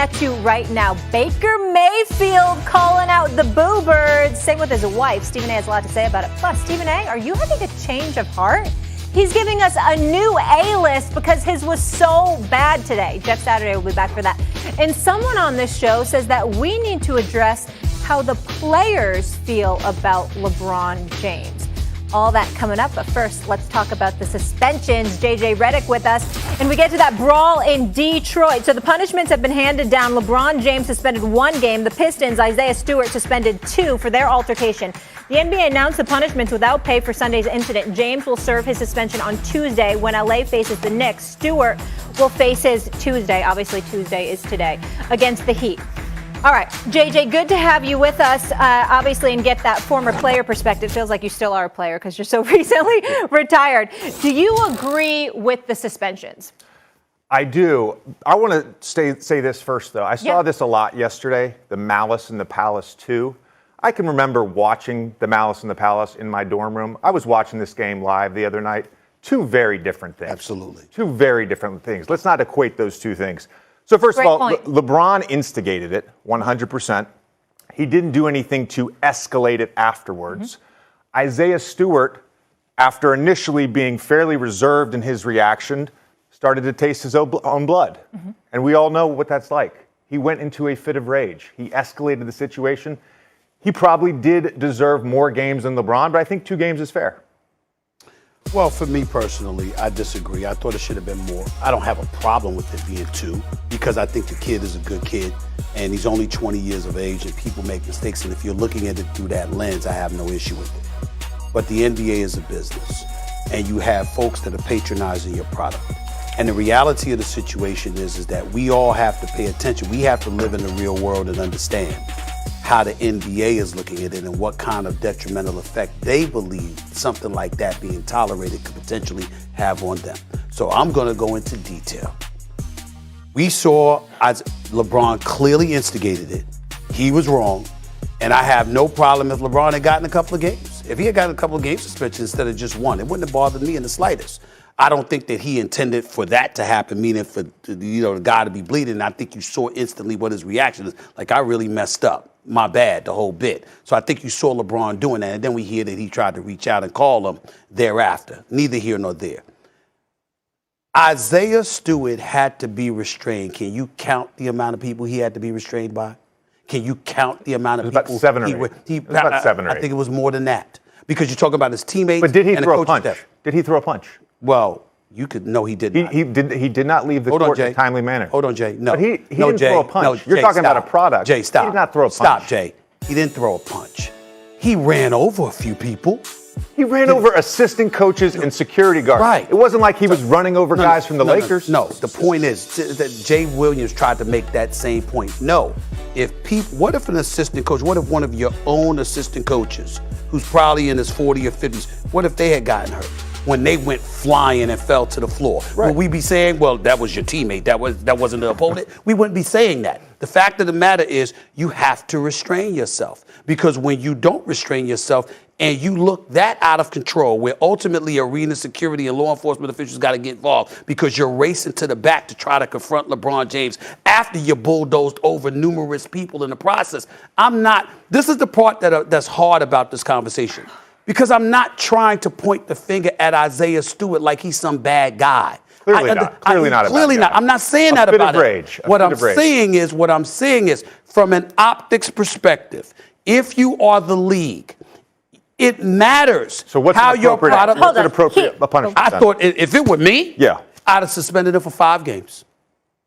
get to right now. Baker Mayfield calling out the Boo Birds. Same with his wife. Stephen A has a lot to say about it. Plus, Stephen A, are you having a change of heart? He's giving us a new A-list because his was so bad today. Jeff Saturday will be back for that. And someone on this show says that we need to address how the players feel about LeBron James. All that coming up, but first, let's talk about the suspensions. JJ Reddick with us, and we get to that brawl in Detroit. So the punishments have been handed down. LeBron James suspended 1 game. The Pistons, Isaiah Stewart, suspended 2 for their altercation. The NBA announced the punishments without pay for Sunday's incident. James will serve his suspension on Tuesday when LA faces the Knicks. Stewart will face his Tuesday, obviously Tuesday is today, against the Heat. All right, JJ, good to have you with us, obviously, and get that former player perspective. Feels like you still are a player because you're so recently retired. Do you agree with the suspensions? I do. I want to say this first, though. I saw this a lot yesterday, the Malice in the Palace 2. I can remember watching the Malice in the Palace in my dorm room. I was watching this game live the other night. 2 very different things. Absolutely. 2 very different things. Let's not equate those 2 things. So first of all, LeBron instigated it 100%. He didn't do anything to escalate it afterwards. Isaiah Stewart, after initially being fairly reserved in his reaction, started to taste his own blood. And we all know what that's like. He went into a fit of rage. He escalated the situation. He probably did deserve more games than LeBron, but I think 2 games is fair. Well, for me personally, I disagree. I thought it should have been more. I don't have a problem with it being 2 because I think the kid is a good kid and he's only 20 years of age and people make mistakes. And if you're looking at it through that lens, I have no issue with it. But the NBA is a business and you have folks that are patronizing your product. And the reality of the situation is that we all have to pay attention. We have to live in the real world and understand how the NBA is looking at it and what kind of detrimental effect they believe something like that being tolerated could potentially have on them. So I'm going to go into detail. We saw as LeBron clearly instigated it. He was wrong. And I have no problem if LeBron had gotten a couple of games. If he had gotten a couple of game suspensions instead of just 1, it wouldn't have bothered me in the slightest. I don't think that he intended for that to happen, meaning for the guy to be bleeding. I think you saw instantly what his reaction is. Like, I really messed up. My bad, the whole bit. So I think you saw LeBron doing that. And then we hear that he tried to reach out and call him thereafter. Neither here nor there. Isaiah Stewart had to be restrained. Can you count the amount of people he had to be restrained by? Can you count the amount of people? About 7 or 8. About 7 or 8. I think it was more than that. Because you're talking about his teammates. But did he throw a punch? Staff. Did he throw a punch? Well, you could. No, he did not. He did not leave the court in a timely manner. Hold on, Jay. No. But he no, didn't Jay, throw a punch. No, You're Jay, talking stop. about a product. Jay, stop. He did not throw a punch. Stop, Jay. He didn't throw a punch. He ran over a few people. He ran over assistant coaches and security guards. Right. It wasn't like he was running over guys from the Lakers. No, the point is that Jay Williams tried to make that same point. No. What if an assistant coach, what if one of your own assistant coaches, who's probably in his 40s or 50s, what if they had gotten hurt when they went flying and fell to the floor? Right. Would we be saying, well, that was your teammate, that wasn't the opponent? We wouldn't be saying that. The fact of the matter is you have to restrain yourself, because when you don't restrain yourself and you look that out of control, where ultimately arena security and law enforcement officials got to get involved because you're racing to the back to try to confront LeBron James after you bulldozed over numerous people in the process. This is the part that's hard about this conversation, because I'm not trying to point the finger at Isaiah Stewart like he's some bad guy. Clearly not. Clearly not. Clearly not. I'm not saying that about it. What I'm saying is, from an optics perspective, if you are the league, it matters how your product. What's an appropriate punishment? I thought if it were me, I'd have suspended him for 5 games.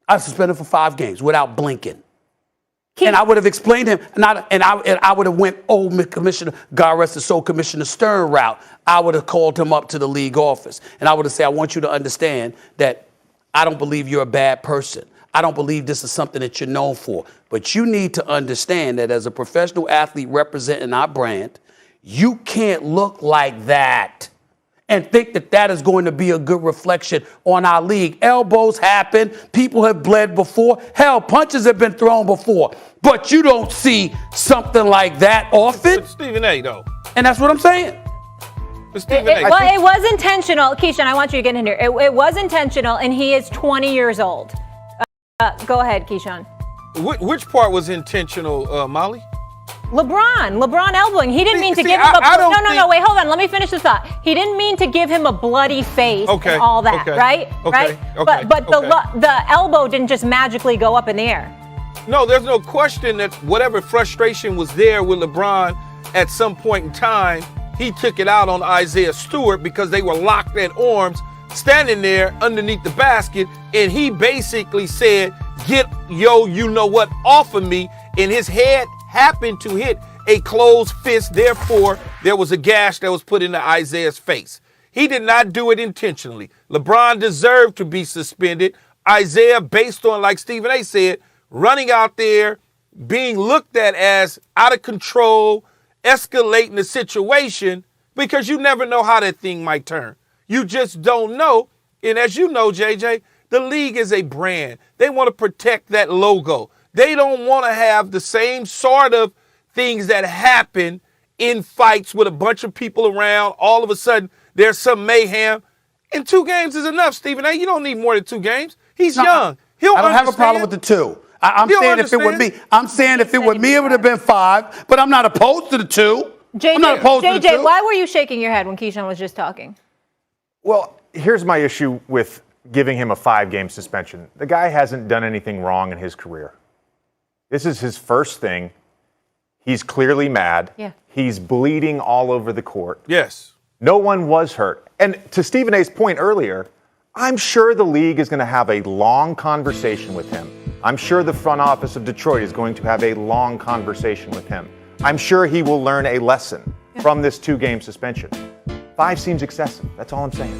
I'd suspended him for 5 games without blinking. And I would have explained him, and I would have went old Commissioner, God rest his soul, Commissioner Stern route. I would have called him up to the league office, and I would have said, I want you to understand that I don't believe you're a bad person. I don't believe this is something that you're known for. But you need to understand that as a professional athlete representing our brand, you can't look like that and think that that is going to be a good reflection on our league. Elbows happen. People have bled before. Hell, punches have been thrown before. But you don't see something like that often. But Stephen A, though. And that's what I'm saying. It was intentional. Keyshawn, I want you to get in here. It was intentional, and he is 20 years old. Go ahead, Keyshawn. Which part was intentional, Molly? LeBron elbowing. He didn't mean to give him no, wait, hold on. Let me finish the thought. He didn't mean to give him a bloody face and all that, right? Okay. Right? But the elbow didn't just magically go up in the air. No, there's no question that whatever frustration was there with LeBron at some point in time, he took it out on Isaiah Stewart because they were locked at arms, standing there underneath the basket, and he basically said, "Get you know what, off of me," and his head happened to hit a closed fist. Therefore, there was a gash that was put into Isaiah's face. He did not do it intentionally. LeBron deserved to be suspended. Isaiah, based on, like Stephen A. said, running out there, being looked at as out of control, escalating the situation, because you never know how that thing might turn. You just don't know. And as you know, JJ, the league is a brand. They want to protect that logo. They don't want to have the same sort of things that happen in fights with a bunch of people around. All of a sudden, there's some mayhem. And 2 games is enough, Stephen A. You don't need more than 2 games. He's young. I don't have a problem with the 2. I'm saying if it were me, it would have been 5. But I'm not opposed to the 2. I'm not opposed to the 2. Why were you shaking your head when Keyshawn was just talking? Well, here's my issue with giving him a 5-game suspension. The guy hasn't done anything wrong in his career. This is his first thing. He's clearly mad. Yeah. He's bleeding all over the court. Yes. No one was hurt. And to Stephen A's point earlier, I'm sure the league is going to have a long conversation with him. I'm sure the front office of Detroit is going to have a long conversation with him. I'm sure he will learn a lesson from this 2-game suspension. 5 seems excessive. That's all I'm saying.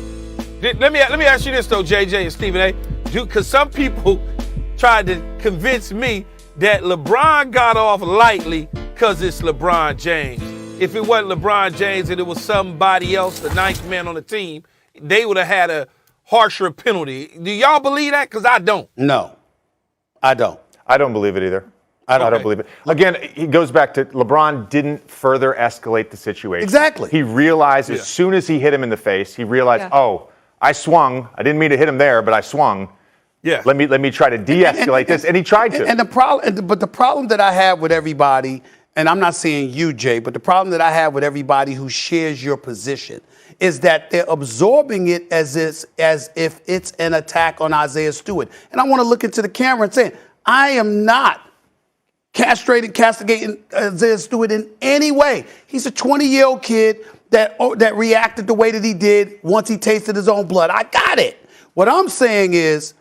Let me ask you this, though, JJ and Stephen A. Because some people tried to convince me that LeBron got off lightly because it's LeBron James. If it wasn't LeBron James and it was somebody else, the 9th man on the team, they would have had a harsher penalty. Do y'all believe that? Because I don't. No, I don't. I don't believe it either. I don't believe it. Again, he goes back to LeBron didn't further escalate the situation. Exactly. He realized as soon as he hit him in the face, he realized, oh, I swung. I didn't mean to hit him there, but I swung. Yeah. Let me try to de-escalate this, and he tried to. And the problem that I have with everybody, and I'm not saying you, Jay, but the problem that I have with everybody who shares your position is that they're absorbing it as if it's an attack on Isaiah Stewart. And I want to look into the camera and say, I am not castigating Isaiah Stewart in any way. He's a 20-year-old kid that reacted the way that he did once he tasted his own blood. I got it. What I'm saying is,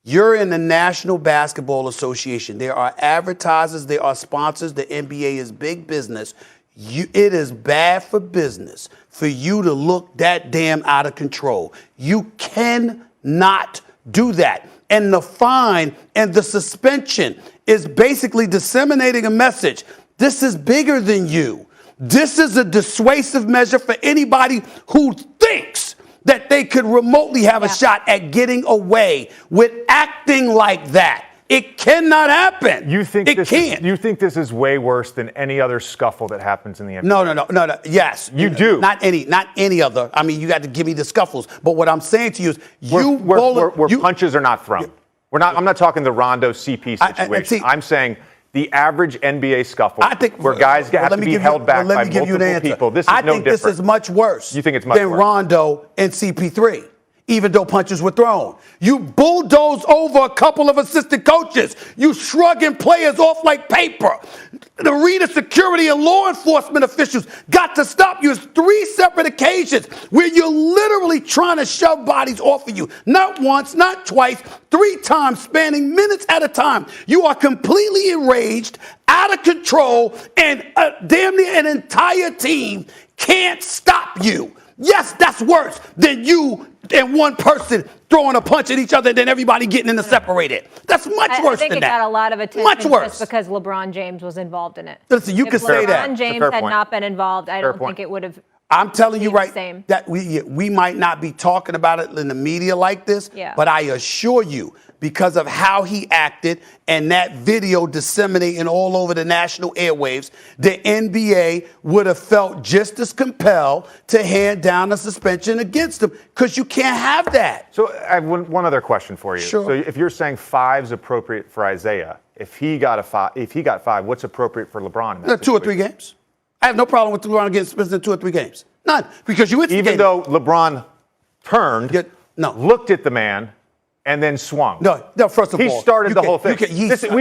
you're in the National Basketball Association. There are advertisers, there are sponsors. The NBA is big business. It is bad for business for you to look that damn out of control. You cannot do that. And the fine and the suspension is basically disseminating a message. This is bigger than you. This is a dissuasive measure for anybody who thinks that they could remotely have a shot at getting away with acting like that. It cannot happen. You think it can't. You think this is way worse than any other scuffle that happens in the NBA? No. Yes, you do. Not any other. I mean, you got to give me the scuffles. But what I'm saying to you is, where punches are not thrown. I'm not talking the Rondo CP situation. I'm saying the average NBA scuffle, where guys have to be held back by multiple people. This is no different. I think this is much worse. You think it's much worse than Rondo and CP3, even though punches were thrown. You bulldozed over a couple of assistant coaches. You shrugging players off like paper. The arena security and law enforcement officials got to stop you. It's 3 separate occasions where you're literally trying to shove bodies off of you. Not once, not twice, 3 times, spanning minutes at a time. You are completely enraged, out of control, and damn near an entire team can't stop you. Yes, that's worse than you and one person throwing a punch at each other and then everybody getting in the separated. That's much worse than that. I think it got a lot of attention much worse. Just because LeBron James was involved in it. Listen, you can say that. If LeBron James had not been involved, I don't think it would have I'm telling you right same. that we might not be talking about it in the media like this, but I assure you, because of how he acted and that video disseminating all over the national airwaves, the NBA would have felt just as compelled to hand down a suspension against him, because you can't have that. So I have one other question for you. Sure. So if you're saying 5's appropriate for Isaiah, if he got 5, what's appropriate for LeBron in that 2 or 3 games. I have no problem with LeBron getting suspended in 2 or 3 games. None, because you instigated. Even though LeBron turned, looked at the man, and then swung. No, first of all. He started the whole thing.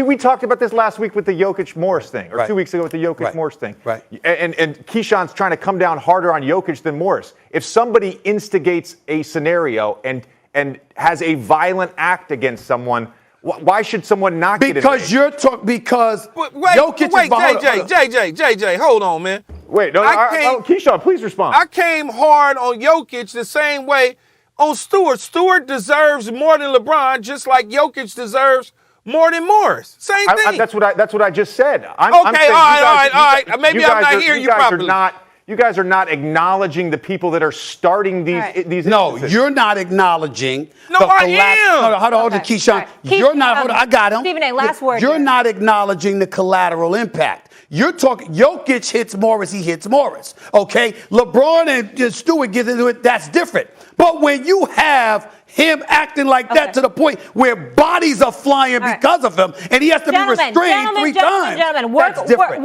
We talked about this last week with the Jokic-Morris thing, or 2 weeks ago with the Jokic-Morris thing. Right. And Keyshawn's trying to come down harder on Jokic than Morris. If somebody instigates a scenario and has a violent act against someone, why should someone not get it? Because you're talking. Because Jokic wait, JJ, hold on, man. Wait, Keyshawn, please respond. I came hard on Jokic the same way on Stewart. Stewart deserves more than LeBron, just like Jokic deserves more than Morris. Same thing. That's what I just said. I'm saying all right. Maybe I'm not hearing you properly. You guys are not acknowledging the people that are starting these. No, instances. you're not acknowledging. No, I am. Hold on, Keyshawn. You're not. Hold on, I got him. Stephen A., last word. You're not acknowledging the collateral impact. You're talking. Jokic hits Morris. He hits Morris. Okay. LeBron and Stewart get into it. That's different. But when you have him acting like that to the point where bodies are flying because of him, and he has to be restrained 3 times, that's different.